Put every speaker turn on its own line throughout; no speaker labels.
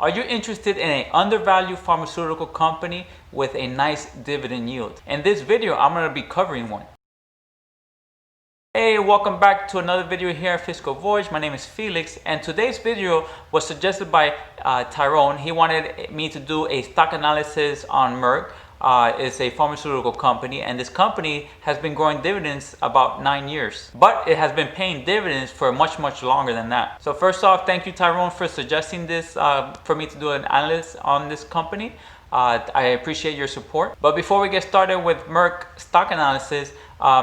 Are you interested in an undervalued pharmaceutical company with a nice dividend yield? In this video, I'm going to be covering one. Hey, welcome back to another video here at FiscalVoyage. My name is Felix, and today's video was suggested by Tyrone. He wanted me to do a stock analysis on Merck. It's a pharmaceutical company, and this company has been growing dividends about 9 years, but it has been paying dividends for much longer than that. So first off, thank you, Tyrone, for suggesting this for me to do an analysis on this company. I appreciate your support. But before we get started with Merck stock analysis,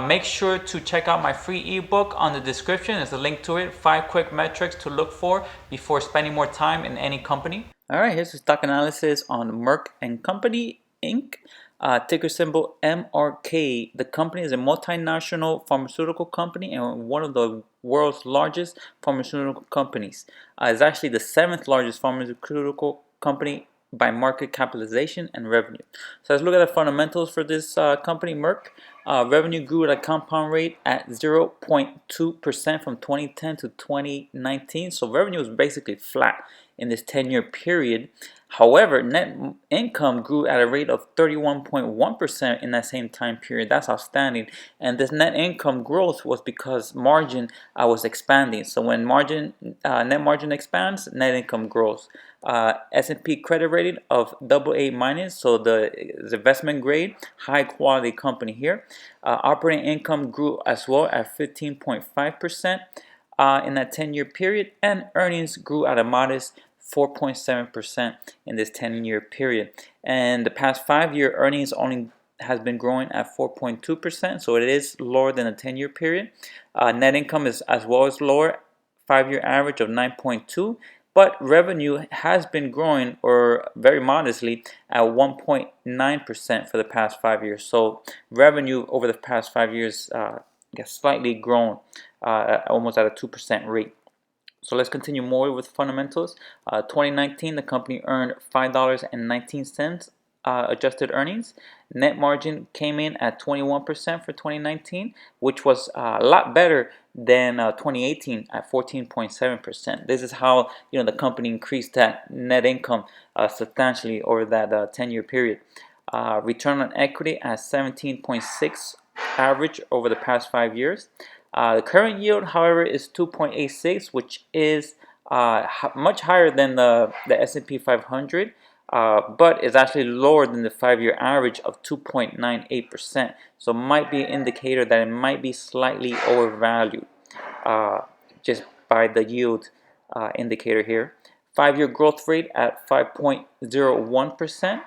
make sure to check out my free ebook on the description. There's a link to it. 5 quick metrics to look for before spending more time in any company. All right, here's the stock analysis on Merck and Company Inc. Ticker symbol MRK. The company is a multinational pharmaceutical company and one of the world's largest pharmaceutical companies. It's actually the 7th largest pharmaceutical company by market capitalization and revenue. So let's look at the fundamentals for this company, Merck. Revenue grew at a compound rate at 0.2% from 2010 to 2019. So revenue was basically flat in this 10-year period. However, net income grew at a rate of 31.1% in that same time period. That's outstanding. And this net income growth was because margin was expanding. So when net margin expands, net income grows. S&P credit rating of AA-, so the investment grade, high quality company here. Operating income grew as well at 15.5% in that 10-year period, and earnings grew at a modest 4.7% in this 10-year period. And the past 5-year earnings only has been growing at 4.2%, so it is lower than the 10-year period. Net income is as well as lower, 5-year average of 9.2%. But revenue has been growing, or very modestly, at 1.9% for the past 5 years. So revenue over the past 5 years has slightly grown, almost at a 2% rate. So let's continue more with fundamentals. 2019, the company earned $5.19 adjusted earnings. Net margin came in at 21% for 2019, which was a lot better than 2018 at 14.7%. This is how the company increased that net income substantially over that 10-year period. Return on equity at 17.6 average over the past 5 years. The current yield, however, is 2.86, which is much higher than the S&P 500. But is actually lower than the 5-year average of 2.98%. So might be an indicator that it might be slightly overvalued just by the yield indicator here. 5-year growth rate at 5.01%.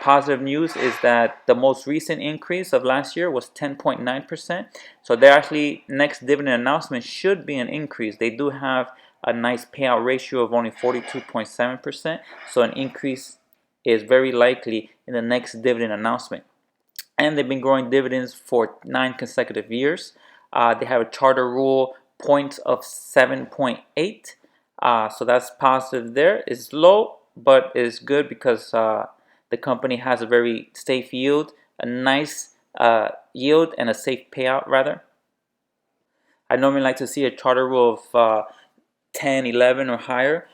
Positive news is that the most recent increase of last year was 10.9%. So their actually next dividend announcement should be an increase. They do have a nice payout ratio of only 42.7%. So an increase is very likely in the next dividend announcement. And they've been growing dividends for 9 consecutive years. They have a charter rule points of 7.8. So that's positive there. It's low, but it's good because the company has a very safe yield, a nice yield, and a safe payout rather. I normally like to see a charter rule of 10, 11 or higher,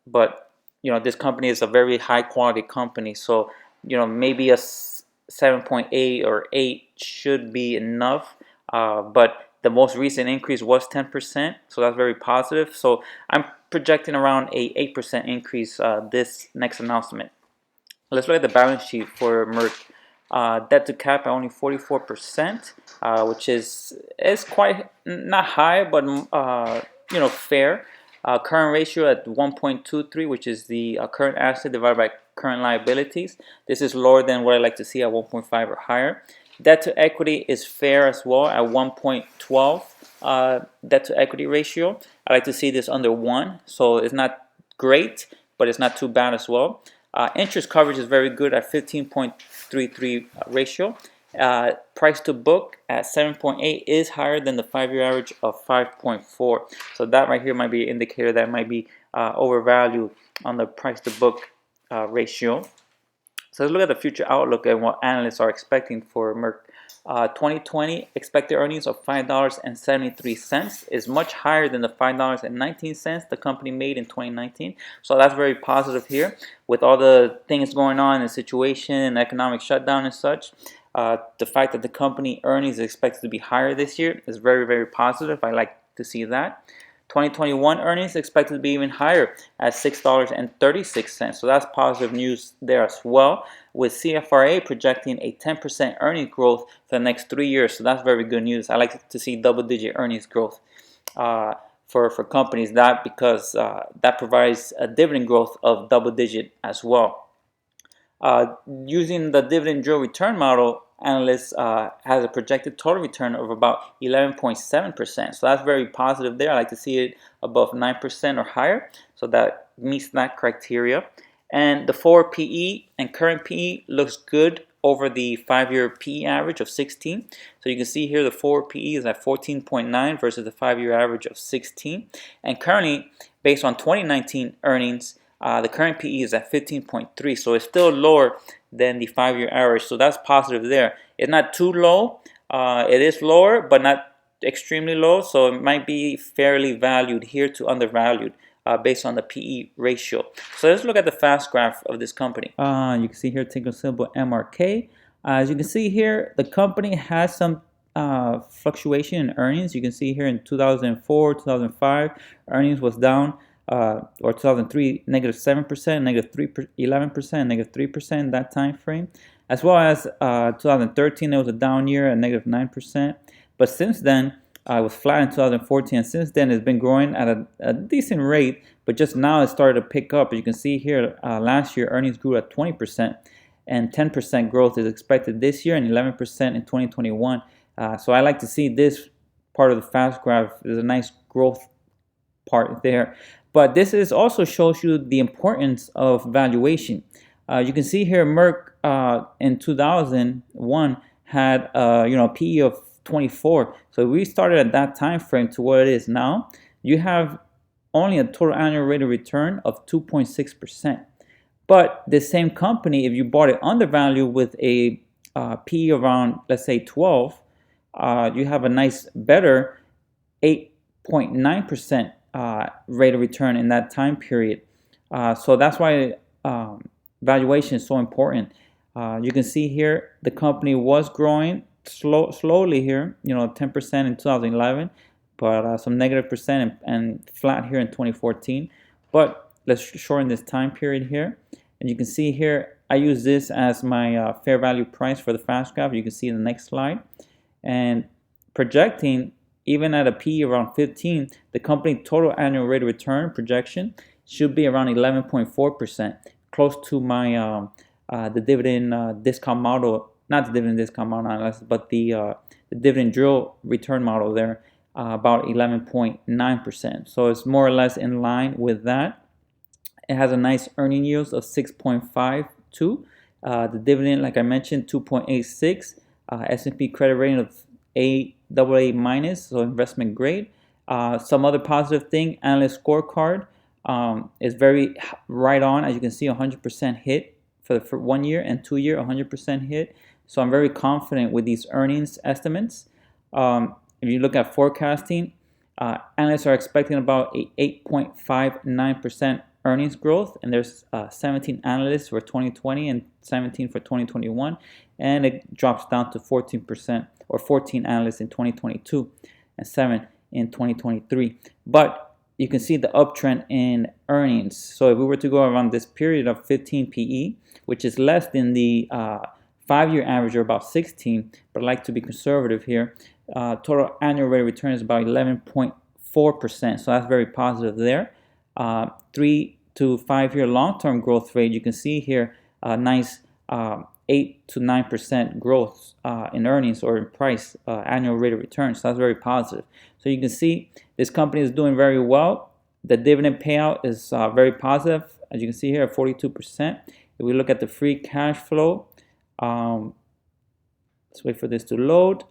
but this company is a very high quality company, so maybe a 7.8 or 8 should be enough, but the most recent increase was 10%, so that's very positive. So I'm projecting around a 8% increase this next announcement. Let's look at the balance sheet for Merck. Debt to cap at only 44%, which is quite not high, but fair. Current ratio at 1.23, which is the current asset divided by current liabilities. This is lower than what I like to see at 1.5 or higher. Debt to equity is fair as well at 1.12 debt to equity ratio. I like to see this under 1, so it's not great, but it's not too bad as well. Interest coverage is very good at 15.33 ratio. Price to book at 7.8 is higher than the 5-year average of 5.4. So that right here might be an indicator that might be overvalued on the price to book ratio. So let's look at the future outlook and what analysts are expecting for Merck 2020 expected earnings of $5.73 is much higher than the $5.19 the company made in 2019. So that's very positive here. With all the things going on, the situation and economic shutdown and such, the fact that the company earnings is expected to be higher this year is very, very positive. I like to see that. 2021 earnings expected to be even higher at $6.36. So that's positive news there as well, with CFRA projecting a 10% earnings growth for the next 3 years. So that's very good news. I like to see double-digit earnings growth for companies, because that provides a dividend growth of double-digit as well. Using the dividend drill return model, analysts has a projected total return of about 11.7%. So that's very positive there. I like to see it above 9% or higher. So that meets that criteria. And the forward PE and current PE looks good over the 5-year PE average of 16. So you can see here the forward PE is at 14.9 versus the 5-year average of 16. And currently, based on 2019 earnings, the current PE is at 15.3, so it's still lower than the 5-year average. So that's positive there. It's not too low. It is lower, but not extremely low. So it might be fairly valued here to undervalued based on the PE ratio. So let's look at the fast graph of this company. You can see here ticker symbol MRK. As you can see here, the company has some fluctuation in earnings. You can see here in 2004, 2005, earnings was down. Or 2003, negative 7%, negative 11%, negative 3% that time frame, as well as 2013, it was a down year at negative 9%. But since then, it was flat in 2014, and since then it's been growing at a decent rate. But just now it started to pick up. As you can see here, last year earnings grew at 20%, and 10% growth is expected this year, and 11% in 2021. So I like to see this part of the fast graph. There's a nice growth part there. But this also shows you the importance of valuation. You can see here Merck in 2001 had PE of 24. So we started at that time frame to what it is now. You have only a total annual rate of return of 2.6%. But the same company, if you bought it undervalued with a PE around, let's say 12, you have a nice better 8.9% rate of return in that time period. So that's why valuation is so important. You can see here the company was growing slowly here, 10% in 2011, but some negative percent and flat here in 2014. But let's shorten this time period here, and you can see here I use this as my fair value price for the fast graph. You can see in the next slide, and projecting even at a PE around 15, the company total annual rate of return projection should be around 11.4%, close to my the dividend discount model, not the dividend discount model, but the dividend drill return model there, about 11.9%. So it's more or less in line with that. It has a nice earning yield of 6.52. The dividend, like I mentioned, 2.86. S&P credit rating of AA minus, so investment grade. Some other positive thing, analyst scorecard is very right on. As you can see, 100% hit for 1 year, and 2 year 100% hit. So I'm very confident with these earnings estimates. If you look at forecasting, analysts are expecting about a 8.59% earnings growth, and there's 17 analysts for 2020 and 17 for 2021, and it drops down to 14%, or 14 analysts in 2022 and 7 in 2023. But you can see the uptrend in earnings. So if we were to go around this period of 15 PE, which is less than the 5-year average, or about 16, but I like to be conservative here, total annual rate of return is about 11.4%. So that's very positive there. 3 to 5 year long-term growth rate, you can see here a nice 8 to 9% growth in earnings or in price, annual rate of return. So that's very positive. So you can see this company is doing very well. The dividend payout is very positive, as you can see here, at 42%. If we look at the free cash flow, let's wait for this to load.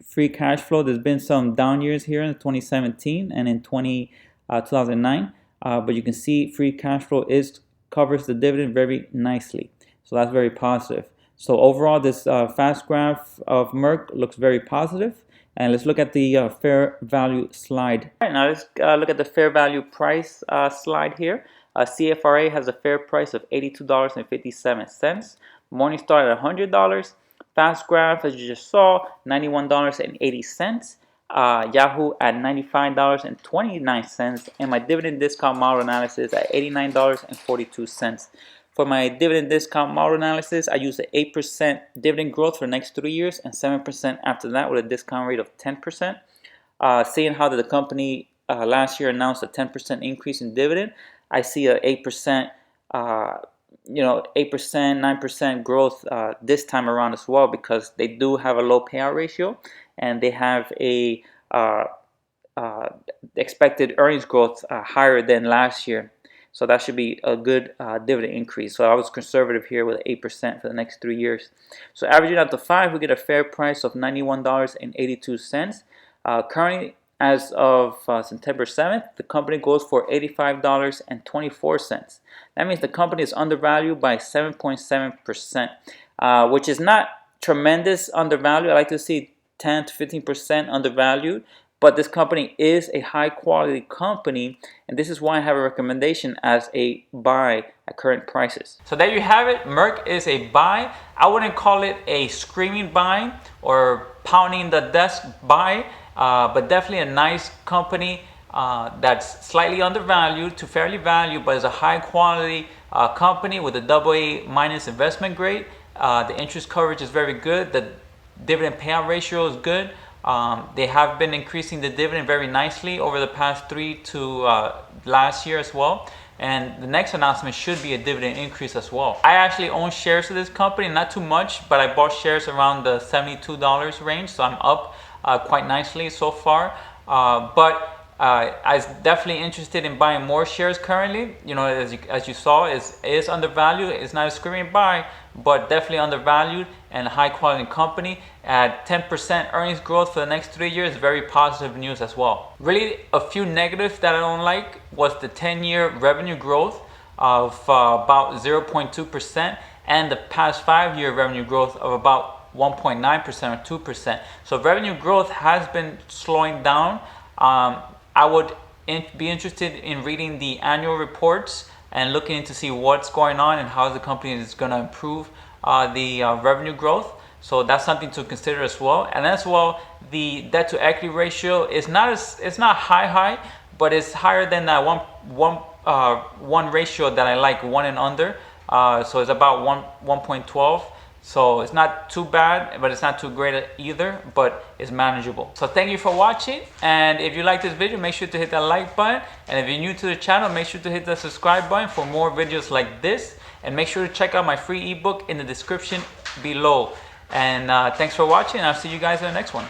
Free cash flow, there's been some down years here in 2017 and in 2009, but you can see free cash flow covers the dividend very nicely. So that's very positive. So overall, this fast graph of Merck looks very positive. And let's look at the fair value slide. All right, now let's look at the fair value price slide here. CFRA has a fair price of $82.57. Morningstar at $100. Fast graph, as you just saw, $91.80. Yahoo at $95.29, and my dividend discount model analysis at $89.42. For my dividend discount model analysis, I use the 8% dividend growth for the next 3 years and 7% after that with a discount rate of 10%. Seeing how the company last year announced a 10% increase in dividend, I see a 8%, 8%, 9% growth this time around as well, because they do have a low payout ratio and they have a expected earnings growth higher than last year. So that should be a good dividend increase. So I was conservative here with 8% for the next 3 years. So averaging out to 5, we get a fair price of $91.82. Currently, as of September 7th, the company goes for $85.24. That means the company is undervalued by 7.7%, which is not tremendous undervalued. I like to see 10 to 15% undervalued. But this company is a high quality company, and this is why I have a recommendation as a buy at current prices. So there you have it. Merck is a buy. I wouldn't call it a screaming buy or pounding the desk buy, but definitely a nice company that's slightly undervalued to fairly valued, but is a high quality company with a AA- investment grade. The interest coverage is very good. The dividend payout ratio is good. They have been increasing the dividend very nicely over the past 3 to last year as well. And the next announcement should be a dividend increase as well. I actually own shares of this company, not too much, but I bought shares around the $72 range. So I'm up quite nicely so far. But I was definitely interested in buying more shares currently. As you saw, is undervalued. It's not a screaming buy, but definitely undervalued and a high quality company at 10% earnings growth for the next 3 years. Very positive news as well. Really, a few negatives that I don't like was the 10-year revenue growth of about 0.2% and the past 5-year revenue growth of about 1.9% or 2%. So revenue growth has been slowing down. I would be interested in reading the annual reports and looking to see what's going on and how the company is going to improve the revenue growth. So that's something to consider as well. And as well, the debt to equity ratio is it's not high, but it's higher than that one ratio that I like, 1 and under. So it's about 1.12. So it's not too bad, but it's not too great either, but it's manageable. So thank you for watching. And if you like this video, make sure to hit that like button. And if you're new to the channel, make sure to hit the subscribe button for more videos like this. And make sure to check out my free ebook in the description below. And thanks for watching. I'll see you guys in the next one.